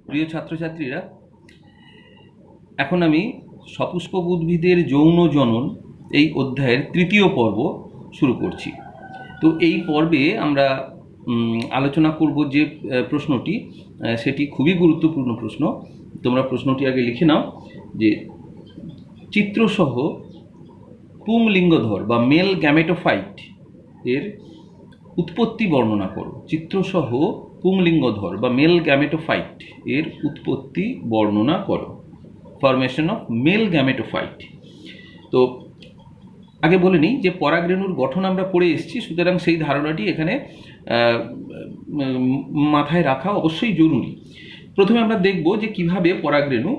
প্রিয় ছাত্রছাত্রীরা, এখন আমি সপুষ্পক উদ্ভিদের যৌন জনন এই অধ্যায়ের তৃতীয় পর্ব শুরু করছি। তো এই পর্বে আমরা আলোচনা করব যে প্রশ্নটি, সেটি খুবই গুরুত্বপূর্ণ প্রশ্ন। তোমরা প্রশ্নটি আগে লিখে নাও যে চিত্রসহ পুংলিঙ্গধর বা মেল গ্যামেটোফাইট এর উৎপত্তি বর্ণনা করো। চিত্রসহ পুংলিঙ্গধর বা মেল গ্যামেটোফাইট এর উৎপত্তি বর্ণনা করো। Formation of male gametophyte. তো আগে বলে নিই যে পরাগরেণুর গঠন আমরা পড়ে এসেছি, সুতরাং সেই ধারণাটি এখানে মাথায় রাখা অবশ্যই জরুরি। প্রথমে আমরা দেখব যে কিভাবে পরাগরেণু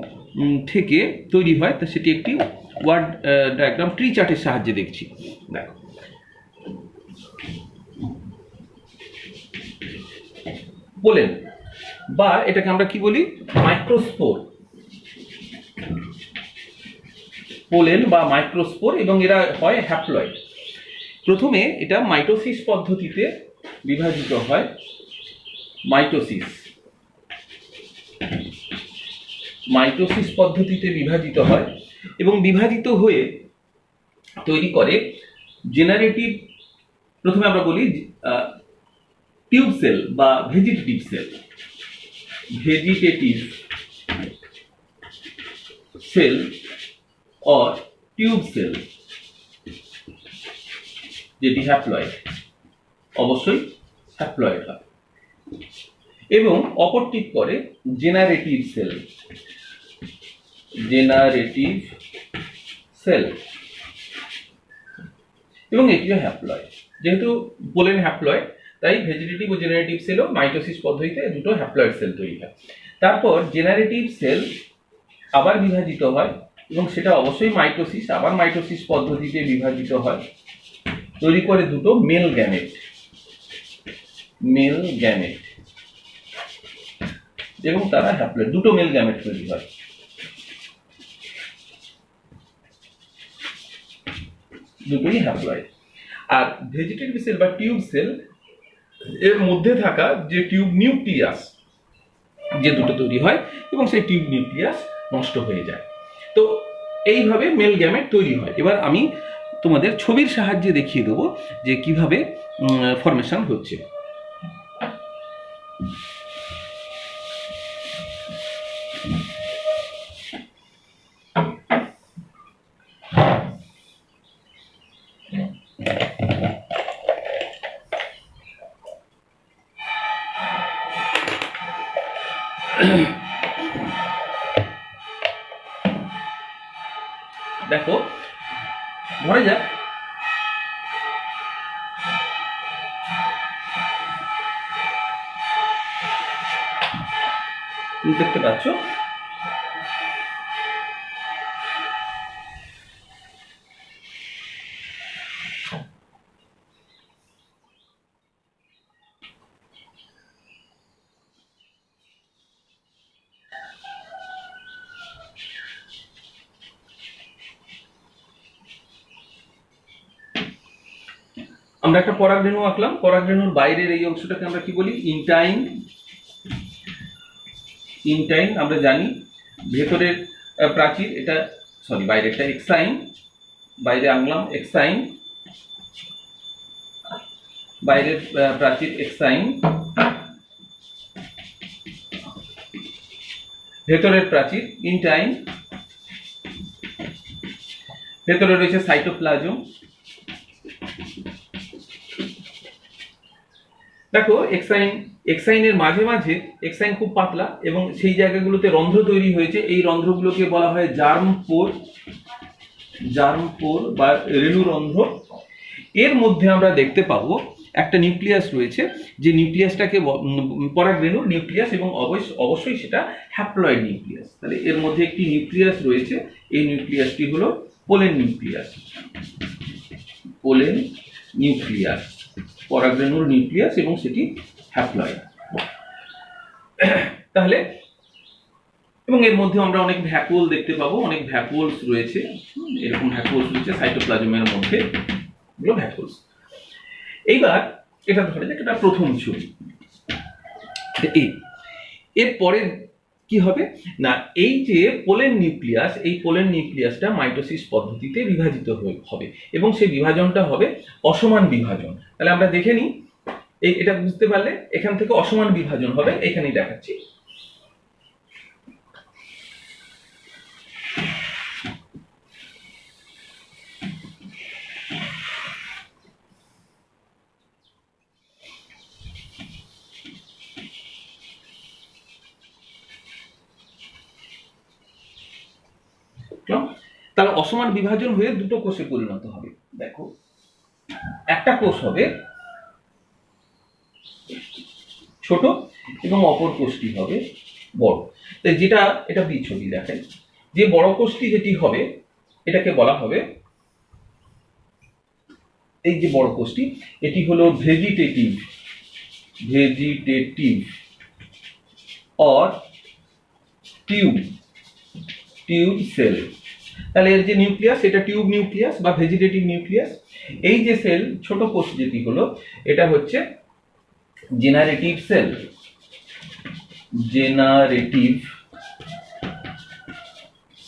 থেকে তৈরি হয়, তা সেটি একটি ওয়ার্ড ডায়াগ্রাম ট্রি চার্টের সাহায্যে দেখছি। দেখো, পোলেন বা এটাকে আমরা কি বলি, মাইক্রোস্পোর। পোলেন বা মাইক্রোস্পোর, এবং এরা হয় হ্যাপ্লয়েড। প্রথমে এটা মাইটোসিস পদ্ধতিতে বিভাজিত হয়। মাইটোসিস পদ্ধতিতে বিভাজিত হয় এবং বিভাজিত হয়ে তৈরি করে জেনারেটিভ, প্রথমে আমরা বলি টিউব সেল বা vegetative cell or tube cell, যেটি হ্যাপ্লয়েড, অবশ্যই হ্যাপ্লয়েড হয়। এবং অপরটি করে জেনারেটিভ সেল, এবং এটিও হ্যাপ্লয়েড। যেহেতু পোলেন হ্যাপ্লয়েড, তাই ভেজিটেটিভ ও জেনারেটিভ সেলও মাইটোসিস পদ্ধতিতে দুটো হ্যাপ্লয়েড সেল তৈরি হয়। তারপর জেনারেটিভ সেল আবার বিভাজিত হয়, এবং সেটা অবশ্যই মাইটোসিস, আবার মাইটোসিস পদ্ধতিতে বিভাজিত হয়, তৈরি করে দুটো মেল গ্যামেট, এবং তারা হ্যাপ্লয়েড, দুটো মেল গ্যামেট তৈরি হয়। দুটোই হ্যাপ্লয়েড। আর ভেজিটেটিভ সেল বা টিউব সেল এর মধ্যে থাকা যে টিউব নিউক্লিয়াস, যে দুটো তৈরি হয়, এবং সেই টিউব নিউক্লিয়াস নষ্ট হয়ে যায়। তো এইভাবে মেল গ্যামেট তৈরি হয়। এবার আমি তোমাদের ছবির সাহায্যে দেখিয়ে দেবো যে কিভাবে ফরমেশন হচ্ছে। দেখো, ধরে যাক তুমি দেখতে পাচ্ছ আমরা একটা পরাগরেণু আঁকলাম। পরাগরেণুর বাইরের এই অংশটাকে আমরা কি বলি, ইনটাইন। আমরা জানি ভেতরের প্রাচীর, এটা বাইরেরটা এক্সাইন, বাইরে আনলাম এক্সাইন, বাইরের প্রাচীর এক্সাইন, ভেতরের প্রাচীর ইনটাইন, ভেতরে রয়েছে সাইটোপ্লাজম। দেখো, এক্সাইনের মাঝে মাঝে এক্সাইন খুব পাতলা, এবং সেই জায়গাগুলোতে রন্ধ্র তৈরি হয়েছে। এই রন্ধ্রগুলোকে বলা হয় জার্ম পোর বা রেণুরন্ধ্র। এর মধ্যে আমরা দেখতে পাবো একটা নিউক্লিয়াস রয়েছে, যে নিউক্লিয়াসটাকে পরাগরেণুর নিউক্লিয়াস, এবং অবশ্যই সেটা হ্যাপ্লয়েড নিউক্লিয়াস। তাহলে এর মধ্যে একটি নিউক্লিয়াস রয়েছে, এই নিউক্লিয়াসটি হলো পোলেন নিউক্লিয়াস, পরাগরেণুর নিউক্লিয়াস, এবং সেটি হ্যাপ্লয়েড। তাহলে, এবং এর মধ্যে আমরা অনেক ভ্যাকুওল দেখতে পাবো, অনেক ভ্যাকুওলস রয়েছে, এরকম ভ্যাকুওলস রয়েছে সাইটোপ্লাজমের মধ্যে, এগুলো ভ্যাকুওলস। এইবার এটা ধরে যাক এটা প্রথম ছবি। এর পরের কি হবে না, এই যে পোলেন নিউক্লিয়াস, এই পোলেন নিউক্লিয়াসটা মাইটোসিস পদ্ধতিতে বিভাজিত হবে এবং সেই বিভাজনটা হবে অসমান বিভাজন। তাহলে আমরা দেখে নিই, এটা বুঝতে পারলে এখান থেকে অসমান বিভাজন হবে, এখানেই দেখাচ্ছি। তাহলে অসমান বিভাজন হয়ে দুটো কোষে পরিণত হবে। দেখো, একটা কোষ হবে ছোট এবং অপর কোষটি হবে বড়। তাই যেটা এটা ছবি দেখেন, যে বড় কোষটি যেটি হবে এটাকে বলা হবে, এই যে বড় কোষটি এটি হলো ভেজিটেটিভ অর টিউব সেল। তাহলে এর যে নিউক্লিয়াস এটা টিউব নিউক্লিয়াস বা ভেজিটেটিভ নিউক্লিয়াস। এই যে সেল ছোট কোষ যেটি হলো এটা হচ্ছে জেনারেটিভ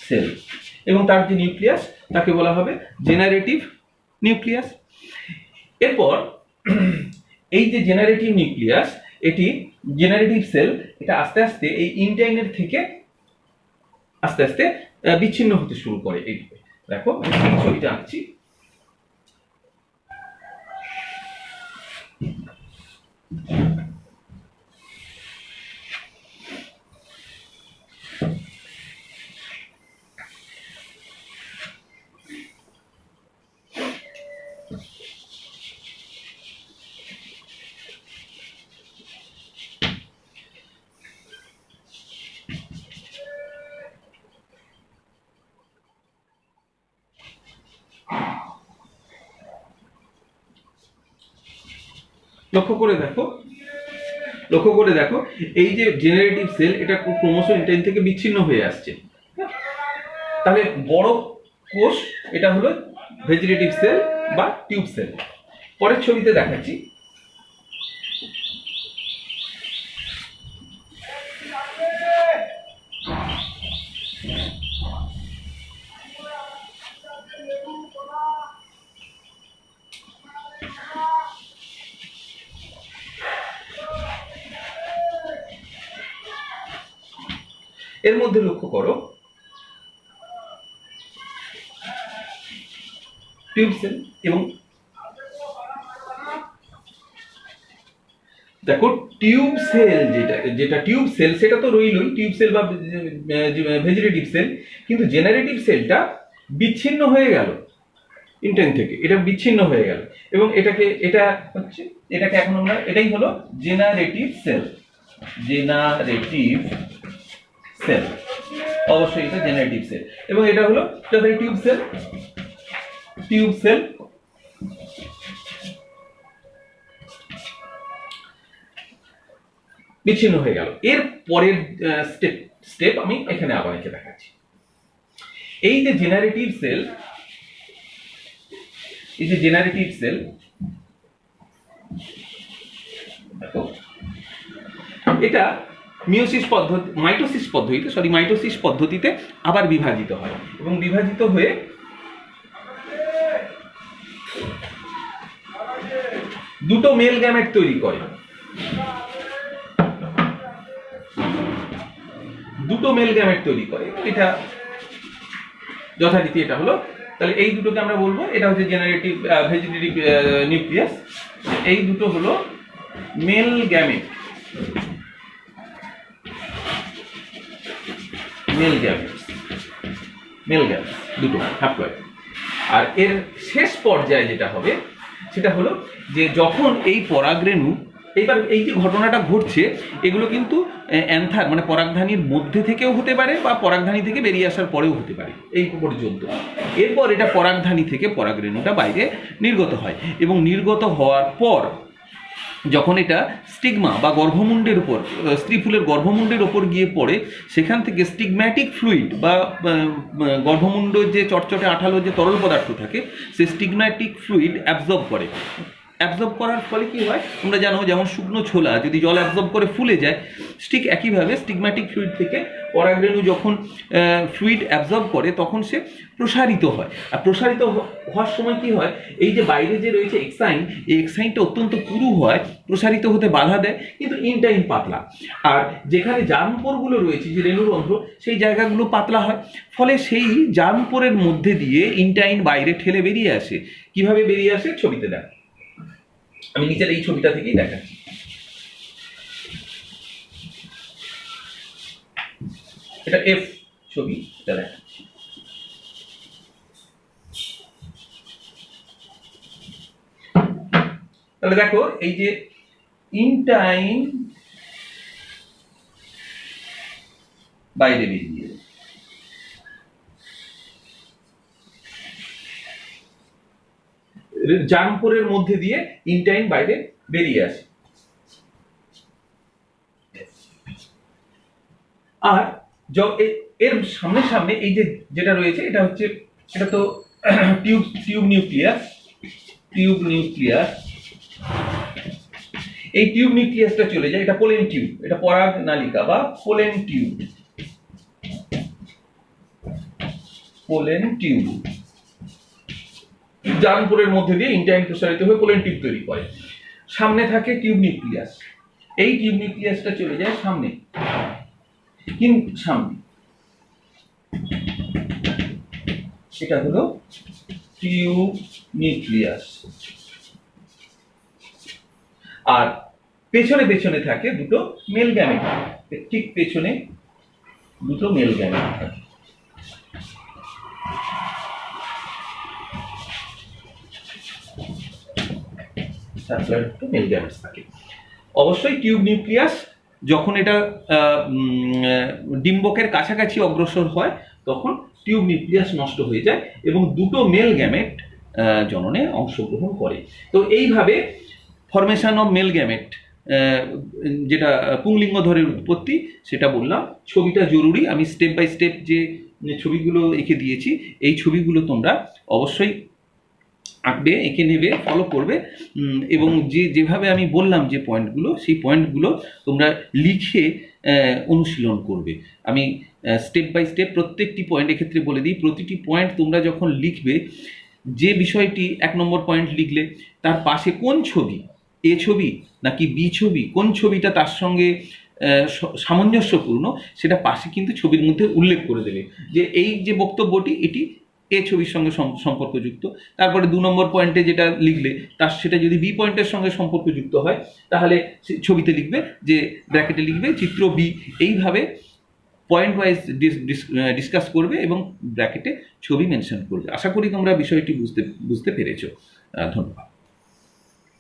সেল, এবং তার যে নিউক্লিয়াস তাকে বলা হবে জেনারেটিভ নিউক্লিয়াস। এরপর এই যে জেনারেটিভ নিউক্লিয়াস, এটি জেনারেটিভ সেল, এটা আস্তে আস্তে এই ইন্টাইনের থেকে আস্তে আস্তে বিচ্ছিন্ন হতে শুরু করে। এই দেখো আমি ছবিটা আঁকছি। লক্ষ্য করে দেখো এই যে জেনারেটিভ সেল এটা ক্রমশ ইন্টাইন থেকে বিচ্ছিন্ন হয়ে আসছে। তাহলে বড় কোষ এটা হলো ভেজিটেটিভ সেল বা টিউব সেল। পরের ছবিতে দেখাচ্ছি। এর মধ্যে লক্ষ্য করো টিউব সেল, এবং দেখো টিউব সেল যেটা টিউব সেল সেটা তো রইলই, টিউব সেল বা ভেজিটেটিভ সেল, কিন্তু জেনারেটিভ সেলটা বিচ্ছিন্ন হয়ে গেল ইন্টাইন থেকে, এটা বিচ্ছিন্ন হয়ে গেল এবং এটাকে এখন আমরা এটাই হলো জেনারেটিভ সেল। অবশ্যই এটা জেনারেটিভ সেল, এবং এটা হলো টিউব সেল বিচ্ছিন্ন হয়ে গেল। এর পরের স্টেপ আমি এখানে আবার এঁকে দেখাচ্ছি। এই যে জেনারেটিভ সেল দেখো, এটা মাইটোসিস পদ্ধতিতে আবার বিভাজিত হয় এবং বিভাজিত হয়ে দুটো মেল গ্যামেট তৈরি করে। এটা যথারীতি এটা হলো, তাহলে এই দুটোকে আমরা বলবো এটা হচ্ছে জেনারেটিভ ভেজিটেটিভ নিউক্লিয়াস, এই দুটো হলো মেল গ্যামেট। দুটো হ্যাপ্লয়েড। আর এর শেষ পর্যায়ে যেটা হবে সেটা হলো যে যখন এই পরাগরেণু, এইবার এই যে ঘটনাটা ঘটছে এগুলো কিন্তু অ্যান্থার মানে পরাগধানীর মধ্যে থেকেও হতে পারে বা পরাগধানী থেকে বেরিয়ে আসার পরেও হতে পারে এই পর্যন্ত। এরপর এটা পরাগধানী থেকে পরাগরেণুটা বাইরে নির্গত হয় এবং নির্গত হওয়ার পর যখন এটা স্টিগমা বা গর্ভমুণ্ডের উপর, স্ত্রী ফুলের গর্ভমুণ্ডের উপর গিয়ে পড়ে, সেখান থেকে স্টিগম্যাটিক ফ্লুইড বা গর্ভমুণ্ড যে চটচটে আঠালো যে তরল পদার্থ থাকে সেই স্টিগম্যাটিক ফ্লুইড অ্যাবজর্ব করে। অ্যাবজর্ব করার ফলে কি হয় তোমরা জানো, যেমন শুকনো ছোলা যদি জল অ্যাবজর্ব করে ফুলে যায়, ঠিক একইভাবে স্টিগম্যাটিক ফ্লুইড থেকে পরাগরেণু যখন ফ্লুইড অ্যাবজর্ব করে তখন সে প্রসারিত হয়। আর প্রসারিত হওয়ার সময় কি হয়, এই যে বাইরে যে রয়েছে এক্সাইন, এই এক্সাইনটা অত্যন্ত পুরু হয়, প্রসারিত হতে বাধা দেয়, কিন্তু ইনটাইন পাতলা। আর যেখানে জার্মপোরগুলো রয়েছে, যে রেণুরন্ধ্র, সেই জায়গাগুলো পাতলা হয়, ফলে সেই জার্মপোরের মধ্যে দিয়ে ইনটাইন বাইরে ঠেলে বেরিয়ে আসে। কিভাবে বেরিয়ে আসে ছবিতে দেখ, আমি নিচের এই ছবিটা থেকেই দেখাচ্ছি। এটা এফ ছবি, এটা দেখাচ্ছি। তাহলে দেখো, এই যে ইনটাইন বাইরে বেরিয়ে, জার্মপোরের মধ্যে দিয়ে ইনটাইন বাইরে বেরিয়ে আসে। আর এর সামনে সামনে এই যে যেটা রয়েছে, এটা হচ্ছে, এটা তো টিউব নিউক্লিয়াস। এই টিউব নিউক্লিয়াসটা চলে যায়, এটা পোলেন টিউব, এটা পরাগ নালিকা বা পোলেন টিউব। জার্মপোরের মধ্যে দিয়ে ইনটাইন প্রসারিত হয়ে পোলেন টিউব তৈরি করে। সামনে থাকে টিউব নিউক্লিয়াস, এই টিউব নিউক্লিয়াসটা চলে যায় সামনে, এটা হলো টিউব নিউক্লিয়াস। আর পেছনে থাকে দুটো মেল গ্যামেট, ঠিক পেছনে দুটো মেল গ্যামেট থাকে। অবশ্যই টিউব নিউক্লিয়াস যখন এটা ডিম্বকের কাছাকাছি অগ্রসর হয়, তখন টিউব নিউক্লিয়াস নষ্ট হয়ে যায় এবং দুটো মেল গ্যামেট জননে অংশগ্রহণ করে। তো এইভাবে ফরমেশন অফ মেল গ্যামেট, যেটা পুংলিঙ্গ ধরে উৎপত্তি, সেটা বললাম। ছবিটা জরুরি, আমি স্টেপ বাই স্টেপ যে ছবিগুলো এঁকে দিয়েছি, এই ছবিগুলো তোমরা অবশ্যই আঁকবে, এঁকে নেবে, ফলো করবে, এবং যেভাবে আমি বললাম যে পয়েন্টগুলো, সেই পয়েন্টগুলো তোমরা লিখে অনুশীলন করবে। আমি স্টেপ বাই স্টেপ প্রত্যেকটি পয়েন্ট এক্ষেত্রে বলে দিই, প্রতিটি পয়েন্ট তোমরা যখন লিখবে, যে বিষয়টি 1 নম্বর পয়েন্ট লিখলে, তার পাশে কোন ছবি, এ ছবি নাকি বি ছবি, কোন ছবিটা তার সঙ্গে সামঞ্জস্যপূর্ণ, সেটা পাশে কিন্তু ছবির মধ্যে উল্লেখ করে দেবে যে এই যে বক্তব্যটি, এটি এ ছবির সঙ্গে সম্পর্কযুক্ত। তারপরে 2 নম্বর পয়েন্টে যেটা লিখলে, সেটা যদি বি পয়েন্টের সঙ্গে সম্পর্কযুক্ত হয়, তাহলে ছবিতে লিখবে যে ব্র্যাকেটে লিখবে চিত্র বি। এইভাবে পয়েন্ট ওয়াইজ ডিসকাস করবে এবং ব্র্যাকেটে ছবি মেনশন করবে। আশা করি তোমরা বিষয়টি বুঝতে পেরেছো। ধন্যবাদ।